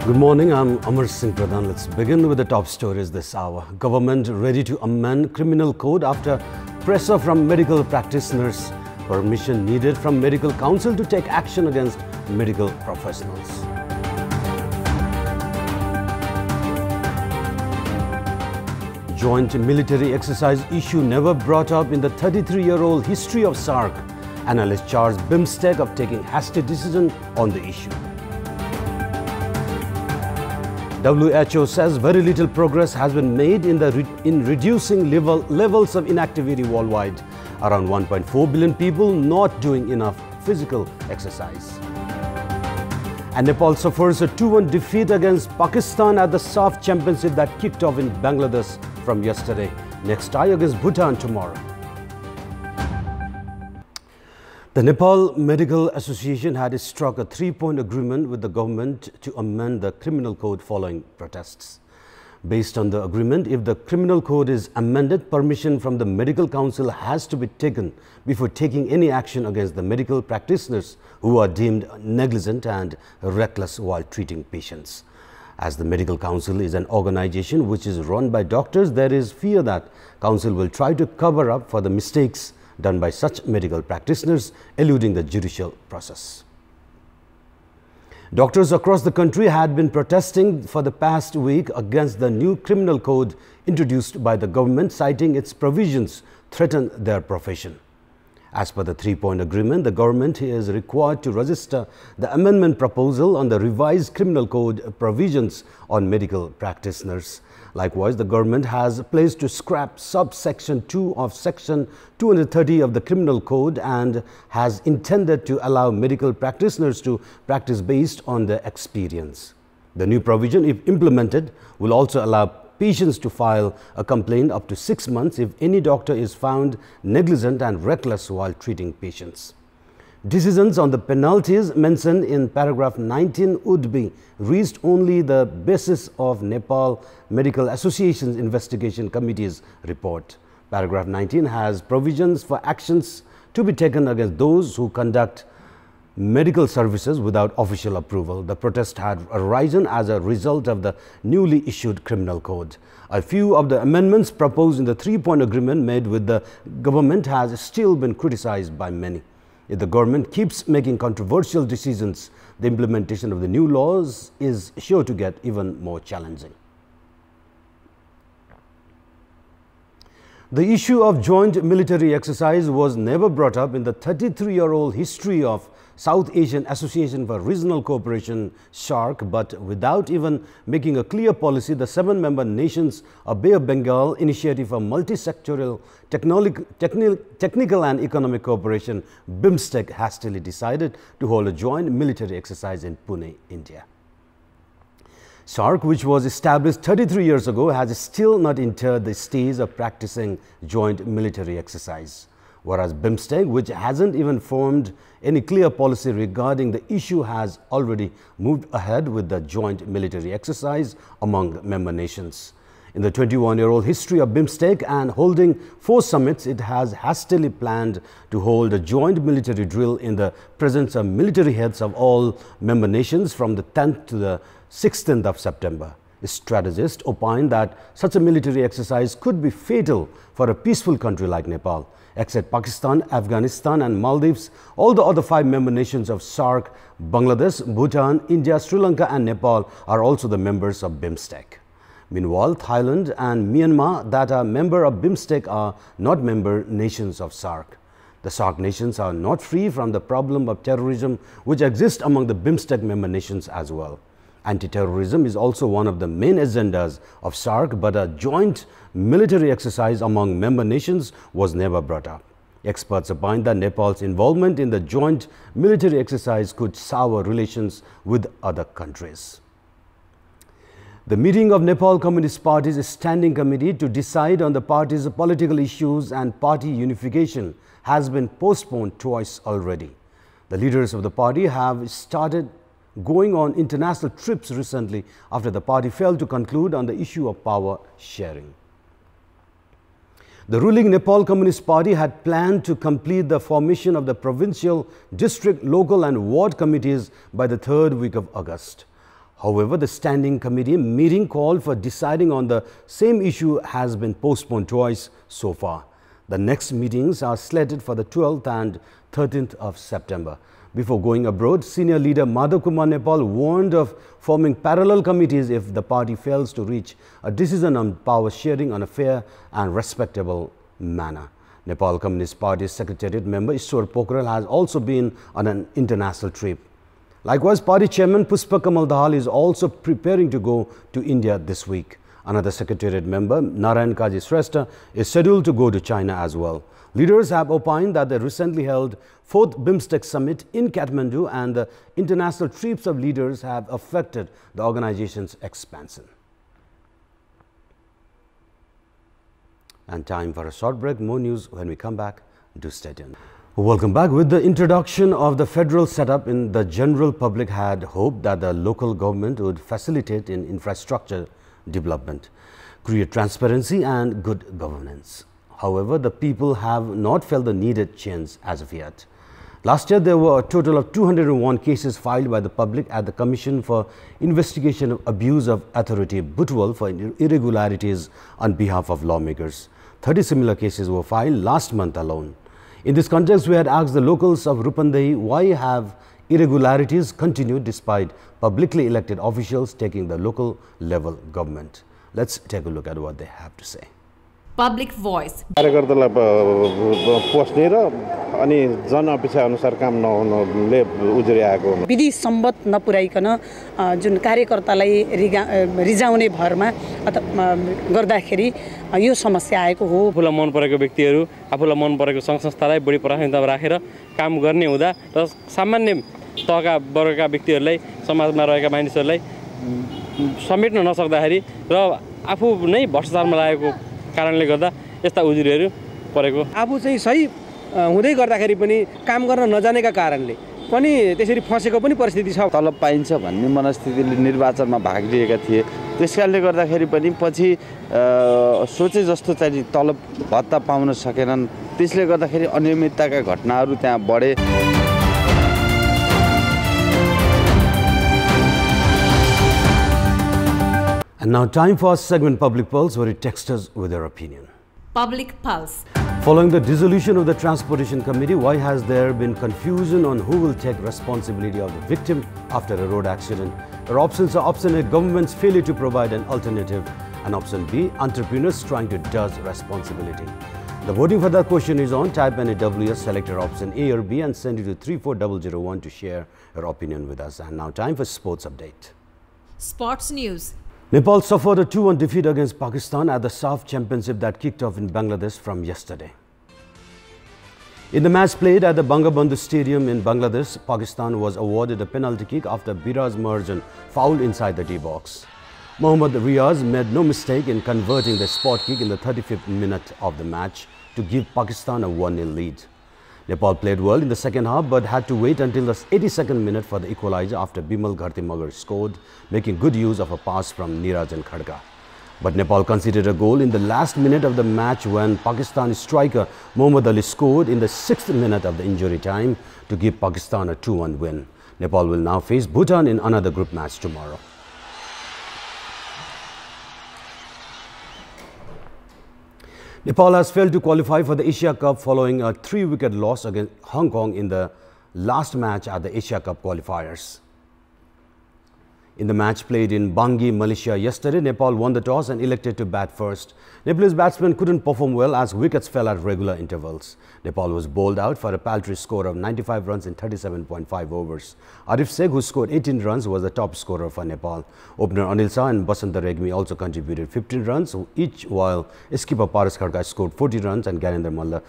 Good morning, I'm Amar Singh Pradhan. Let's begin with the top stories this hour. Government ready to amend criminal code after pressure from medical practitioners. Permission needed from Medical Council to take action against medical professionals. Joint military exercise issue never brought up in the 33-year-old history of SAARC. Analysts charge BIMSTEC of taking hasty decision on the issue. WHO says very little progress has been made in reducing levels of inactivity worldwide. Around 1.4 billion people not doing enough physical exercise. And Nepal suffers a 2-1 defeat against Pakistan at the SAF Championship that kicked off in Bangladesh from yesterday. Next tie against Bhutan tomorrow. The Nepal Medical Association had struck a 3-point agreement with the government to amend the criminal code following protests. Based on the agreement, if the criminal code is amended, permission from the Medical Council has to be taken before taking any action against the medical practitioners who are deemed negligent and reckless while treating patients. As the Medical Council is an organization which is run by doctors, there is fear that Council will try to cover up for the mistakes done by such medical practitioners, eluding the judicial process. Doctors across the country had been protesting for the past week against the new criminal code introduced by the government, citing its provisions threaten their profession. As per the 3-point agreement, the government is required to register the amendment proposal on the revised criminal code provisions on medical practitioners. Likewise, the government has pledged to scrap subsection 2 of section 230 of the criminal code and has intended to allow medical practitioners to practice based on their experience. The new provision, if implemented, will also allow patients to file a complaint up to 6 months if any doctor is found negligent and reckless while treating patients. Decisions on the penalties mentioned in paragraph 19 would be reached only the basis of Nepal Medical Association's Investigation Committee's report. Paragraph 19 has provisions for actions to be taken against those who conduct medical services without official approval. The protest had arisen as a result of the newly issued criminal code. A few of the amendments proposed in the 3-point agreement made with the government has still been criticized by many. If the government keeps making controversial decisions, the implementation of the new laws is sure to get even more challenging. The issue of joint military exercise was never brought up in the 33-year-old history of South Asian Association for Regional Cooperation, SAARC, but without even making a clear policy, the 7-member nations of Bay of Bengal Initiative for Multi-Sectoral Technical and Economic Cooperation, BIMSTEC, hastily decided to hold a joint military exercise in Pune, India. SAARC, which was established 33 years ago, has still not entered the stage of practicing joint military exercise. Whereas BIMSTEC, which hasn't even formed any clear policy regarding the issue, has already moved ahead with the joint military exercise among member nations. In the 21-year-old history of BIMSTEC and holding 4 summits, it has hastily planned to hold a joint military drill in the presence of military heads of all member nations from the 10th to the 16th of September. Strategists opine that such a military exercise could be fatal for a peaceful country like Nepal. Except Pakistan, Afghanistan and Maldives, all the other 5 member nations of SAARC, Bangladesh, Bhutan, India, Sri Lanka and Nepal are also the members of BIMSTEC. Meanwhile, Thailand and Myanmar that are member of BIMSTEC are not member nations of SAARC. The SAARC nations are not free from the problem of terrorism which exists among the BIMSTEC member nations as well. Anti-terrorism is also one of the main agendas of SAARC, but a joint military exercise among member nations was never brought up. Experts opine that Nepal's involvement in the joint military exercise could sour relations with other countries. The meeting of Nepal Communist Party's Standing Committee to decide on the party's political issues and party unification has been postponed twice already. The leaders of the party have started going on international trips recently after the party failed to conclude on the issue of power sharing. The ruling Nepal Communist Party had planned to complete the formation of the provincial, district, local and ward committees by the 3rd week of August. However, the standing committee meeting called for deciding on the same issue has been postponed twice so far. The next meetings are slated for the 12th and 13th of September. Before going abroad, senior leader Madhav Kumar Nepal warned of forming parallel committees if the party fails to reach a decision on power sharing on a fair and respectable manner. Nepal Communist Party Secretariat member Ishwar Pokhrel has also been on an international trip. Likewise, party chairman Pushpa Kamal Dahal is also preparing to go to India this week. Another Secretariat member, Narayan Kaji Shrestha, is scheduled to go to China as well. Leaders have opined that the recently held 4th BIMSTEC summit in Kathmandu and the international trips of leaders have affected the organization's expansion. And time for a short break. More news when we come back. Do stay tuned. Welcome back. With the introduction of the federal setup, the general public had hoped that the local government would facilitate in infrastructure development, create transparency and good governance. However, the people have not felt the needed change as of yet. Last year, there were a total of 201 cases filed by the public at the Commission for Investigation of Abuse of Authority, Butwal, for irregularities on behalf of lawmakers. 30 similar cases were filed last month alone. In this context, we had asked the locals of Rupandehi why have irregularities continued despite publicly elected officials taking the local level government. Let's take a look at what they have to say. Public voice. विधि सम्मत नपुर्याइकन जुन कार्यकर्तालाई रिजाउने भरमा गर्दाखेरि यो समस्या आएको हो। आफूलाई मन परेको व्यक्तिहरू आफूलाई मन परेको संघ संस्थालाई बढी प्राथमिकतामा राखेर काम गर्ने हुँदा र सामान्य तहका वर्गका व्यक्तिहरूलाई समाजमा रहेका मानिसहरूलाई समेट्न नसक्दाखेरि र आफू नै भ्रष्टाचारमा लागेको कारणले गर्दा यस्ता उजुरीहरू परेको। आफू चाहिँ सही हुँदै गर्दाखेरि पनि काम गर्न नजानेका कारणले पनि त्यसरी फसेको पनि परिस्थिति छ। तलब पाइन्छ भन्ने मनस्थितिले निर्वाचनमा भाग लिएका थिए। त्यसकारणले गर्दाखेरि पनि पछि सोचे जस्तो चाहिँ तलब भत्ता पाउन सकेनन्। त्यसले गर्दाखेरि अनियमितताका घटनाहरू त्यहाँ बढे। And now time for our segment Public Pulse, where you text us with your opinion. Public Pulse. Following the dissolution of the Transportation Committee, why has there been confusion on who will take responsibility of the victim after a road accident? Our options are: option A, government's failure to provide an alternative, and option B, entrepreneurs trying to dodge responsibility. The voting for that question is on. Type NAWS, select your option A or B and send it to 34001 to share your opinion with us. And now time for sports update. Sports news. Nepal suffered a 2-1 defeat against Pakistan at the SAF Championship that kicked off in Bangladesh from yesterday. In the match played at the Bangabandhu Stadium in Bangladesh, Pakistan was awarded a penalty kick after Biraz Merjan fouled inside the D-box. Mohammad Riaz made no mistake in converting the spot kick in the 35th minute of the match to give Pakistan a 1-0 lead. Nepal played well in the second half but had to wait until the 82nd minute for the equalizer after Bimal Ghartimagar scored, making good use of a pass from Nirajan Khadka. But Nepal conceded a goal in the last minute of the match when Pakistan striker Mohammad Ali scored in the 6th minute of the injury time to give Pakistan a 2-1 win. Nepal will now face Bhutan in another group match tomorrow. Nepal has failed to qualify for the Asia Cup following a 3-wicket loss against Hong Kong in the last match at the Asia Cup qualifiers. In the match played in Bangui, Malaysia yesterday, Nepal won the toss and elected to bat first. Nepalese batsmen couldn't perform well as wickets fell at regular intervals. Nepal was bowled out for a paltry score of 95 runs in 37.5 overs. Arif Sheikh, who scored 18 runs, was the top scorer for Nepal. Opener Anil Shah and Basanta Regmi also contributed 15 runs each, while skipper Paras Khadka scored 40 runs and Gyanendra Malla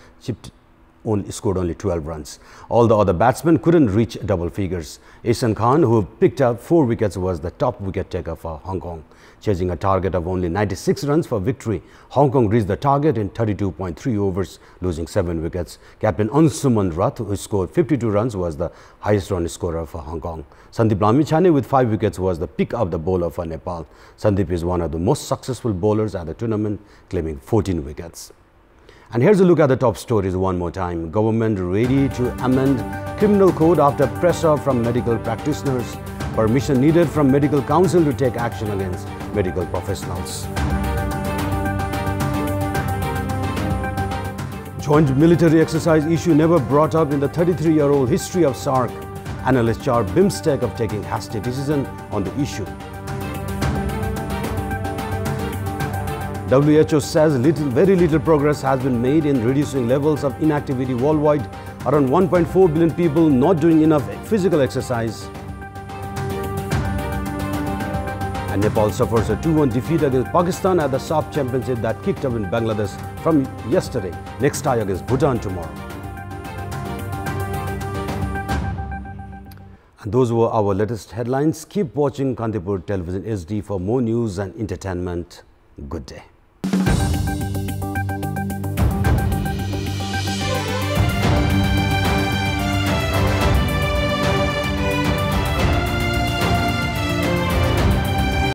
scored only 12 runs. All the other batsmen couldn't reach double figures. Ehsan Khan, who picked up 4 wickets, was the top wicket taker for Hong Kong. Chasing a target of only 96 runs for victory, Hong Kong reached the target in 32.3 overs, losing 7 wickets. Captain Ansuman Rath, who scored 52 runs, was the highest run scorer for Hong Kong. Sandeep Lamichhane with 5 wickets was the pick of the bowler for Nepal. Sandeep is one of the most successful bowlers at the tournament, claiming 14 wickets. And here's a look at the top stories one more time. Government ready to amend criminal code after pressure from medical practitioners. Permission needed from Medical Council to take action against medical professionals. Joint military exercise issue never brought up in the 33-year-old history of SAARC. Analysts charge BIMSTEC of taking hasty decision on the issue. WHO says very little progress has been made in reducing levels of inactivity worldwide. Around 1.4 billion people not doing enough physical exercise. And Nepal suffers a 2-1 defeat against Pakistan at the SAF championship that kicked off in Bangladesh from yesterday. Next tie against Bhutan tomorrow. And those were our latest headlines. Keep watching Kantipur Television HD for more news and entertainment. Good day.